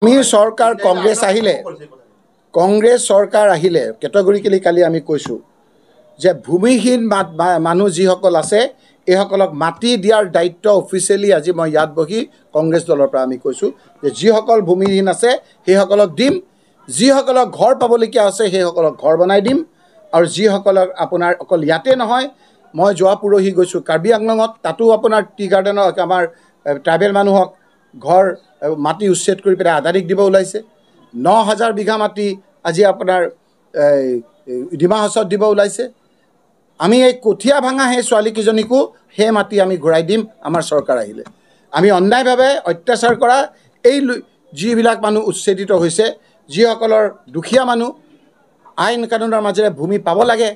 আমি সরকার কংগ্রেস সরকার আহিলে কেটেগরিক্যালি কালি আমি কৈছো যে ভূমিহীন মানুহ যিসকল আছে এইসকলক মাটি দিয়াৰ দায়িত্ব অফিচিয়েলি আজি মই ইয়াত বহি কংগ্ৰেছ দলৰ পৰা আমি কৈছো যে যিসকল ভূমিহীন আছে সেইসকলক দিম, যিসকলক ঘৰ পাবলগীয়া আছে সেইসকলক ঘৰ বনাই দিম, আৰু যিসকলক আপোনাৰ অকল ইয়াতে নহয় মই যোৱা পুৰহি গৈছো কাৰ্বি আংলঙত, তাতো আপোনাৰ টি গাৰ্ডেনৰ আমাৰ ট্ৰাইবেল মানুহক ঘৰ মাটি উচ্ছেদ কৰি পেলাই আদানীক দিব ওলাইছে। ৯,০০০ বিঘা মাটি আজি আপোনাৰ ডিমা হাছাওত দিব ওলাইছে। আমি এই কঠীয়া ভাঙা সেই ছোৱালীকেইজনীকো সেই মাটি আমি ঘূৰাই দিম আমাৰ চৰকাৰ আহিলে। আমি অন্যায়ভাৱে অত্যাচাৰ কৰা এই যিবিলাক মানুহ উচ্ছেদিত হৈছে, যিসকলৰ দুখীয়া মানুহ আইন কানুনৰ মাজেৰে ভূমি পাব লাগে,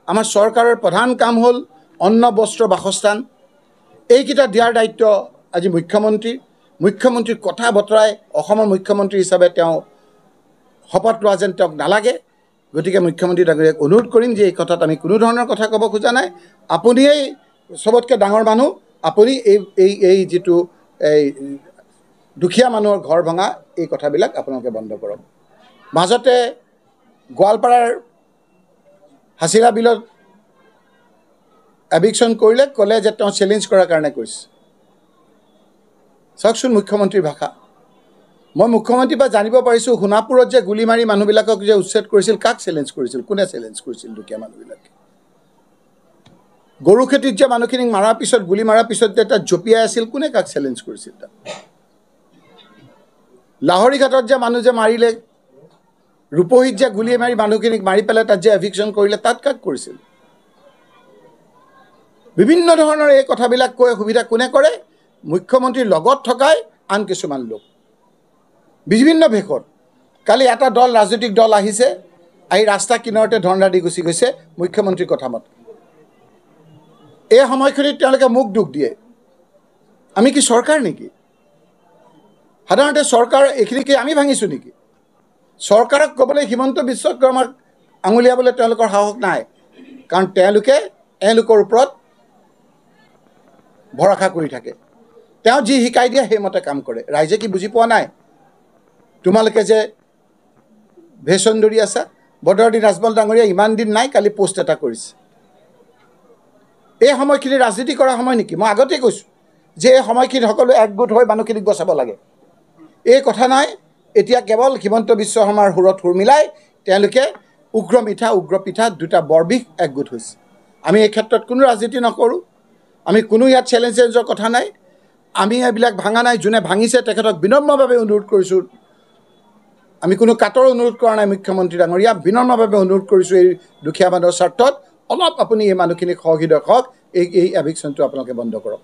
আমাৰ চৰকাৰৰ প্ৰধান কাম হ'ল অন্ন বস্ত্ৰ বাসস্থান, এইকেইটা দিয়াৰ দায়িত্ব আজি মুখ্যমন্ত্ৰীৰ কথা বতৰাই অসমৰ মুখ্যমন্ত্ৰী হিচাপে তেওঁ শপত লোৱা যেন তেওঁক নালাগে। গতিকে মুখ্যমন্ত্ৰী ডাঙৰীয়াক অনুৰোধ কৰিম যে এই কথাত আমি কোনো ধৰণৰ কথা ক'ব খোজা নাই। আপুনিয়েই চবতকৈ ডাঙৰ মানুহ, আপুনি এই যিটো এই দুখীয়া মানুহৰ ঘৰ ভঙা এই কথাবিলাক আপোনালোকে বন্ধ কৰক। মাজতে গোৱালপাৰাৰ হাছিৰা বিলত এভিকশ্যন কৰিলে, ক'লে যে তেওঁ চেলেঞ্জ কৰাৰ কাৰণে কৰিছে। চাওকচোন মুখ্যমন্ত্ৰীৰ ভাষা। মই মুখ্যমন্ত্ৰীৰ পৰা জানিব পাৰিছোঁ সোণাপুৰত যে গুলি মাৰি মানুহবিলাকক যে উচ্ছেদ কৰিছিল, কাক চেলেঞ্জ কৰিছিল, কোনে চেলেঞ্জ কৰিছিল? দুখীয়া মানুহবিলাকে। গৰু খেতিত যে মানুহখিনিক মাৰাৰ পিছত, গুলি মাৰাৰ পিছত যে তাত জঁপিয়াই আছিল, কোনে কাক চেলেঞ্জ কৰিছিল? তাত লাহৰীঘাটত যে মানুহ যে মাৰিলে, ৰূপহীত যে গুলি মাৰি মানুহখিনিক মাৰি পেলাই তাত যে এভিকশ্যন কৰিলে, তাত কাক কৰিছিল? বিভিন্ন ধৰণৰ এই কথাবিলাক কৈ সুবিধা কোনে কৰে? মুখ্যমন্ত্ৰীৰ লগত থকাই আন কিছুমান লোক বিভিন্ন ভেষত। কালি এটা দল, ৰাজনৈতিক দল আহিছে, আহি ৰাস্তা কিনাৰতে ধৰ্ণা দি গুচি গৈছে মুখ্যমন্ত্ৰীৰ কথা মতে। এই সময়খিনিত তেওঁলোকে মোক দুখ দিয়ে। আমি কি চৰকাৰ নেকি? সাধাৰণতে চৰকাৰ এইখিনিকে আমি ভাঙিছোঁ নেকি? চৰকাৰক ক'বলৈ হিমন্ত বিশ্ব শৰ্মাক আঙুলিয়াবলৈ তেওঁলোকৰ সাহস নাই, কাৰণ তেওঁলোকে এওঁলোকৰ ওপৰত ভৰসা কৰি থাকে। তেওঁ যি শিকাই দিয়ে সেইমতে কাম কৰে। ৰাইজে কি বুজি পোৱা নাই? তোমালোকে যে ভেষণ ধৰি আছা, বদৰুদ্দিন আজমল ডাঙৰীয়া ইমান দিন নাই, কালি পোষ্ট এটা কৰিছে। এই সময়খিনি ৰাজনীতি কৰা সময় নেকি? মই আগতেই কৈছোঁ যে এই সময়খিনি সকলোৱে একগোট হৈ মানুহখিনিক বচাব লাগে। এই কথা নাই। এতিয়া কেৱল হিমন্ত বিশ্ব শৰ্মাৰ সুৰত সুৰ মিলাই তেওঁলোকে উগ্ৰ পিঠা দুটা বৰবিষ একগোট হৈছে। আমি এই ক্ষেত্ৰত কোনো ৰাজনীতি নকৰোঁ। আমি কোনো ইয়াত চেলেঞ্জৰ কথা নাই। আমি এইবিলাক ভাঙা নাই। যোনে ভাঙিছে তেখেতক বিনম্ৰভাৱে অনুৰোধ কৰিছোঁ। আমি কোনো কাটৰ অনুৰোধ কৰা নাই। মুখ্যমন্ত্ৰী ডাঙৰীয়া, বিনম্ৰভাৱে অনুৰোধ কৰিছোঁ এই দুখীয়া মানুহৰ স্বাৰ্থত অলপ আপুনি এই মানুহখিনিক সহযোগী হওক, এই এভিকশ্যনটো আপোনালোকে বন্ধ কৰক।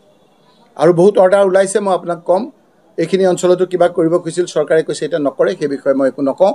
আৰু বহুত অৰ্ডাৰ ওলাইছে, মই আপোনাক ক'ম। এইখিনি অঞ্চলতো কিবা কৰিব খুজিছিল, চৰকাৰে কৈছে এতিয়া নকৰে, সেই বিষয়ে মই একো নকওঁ।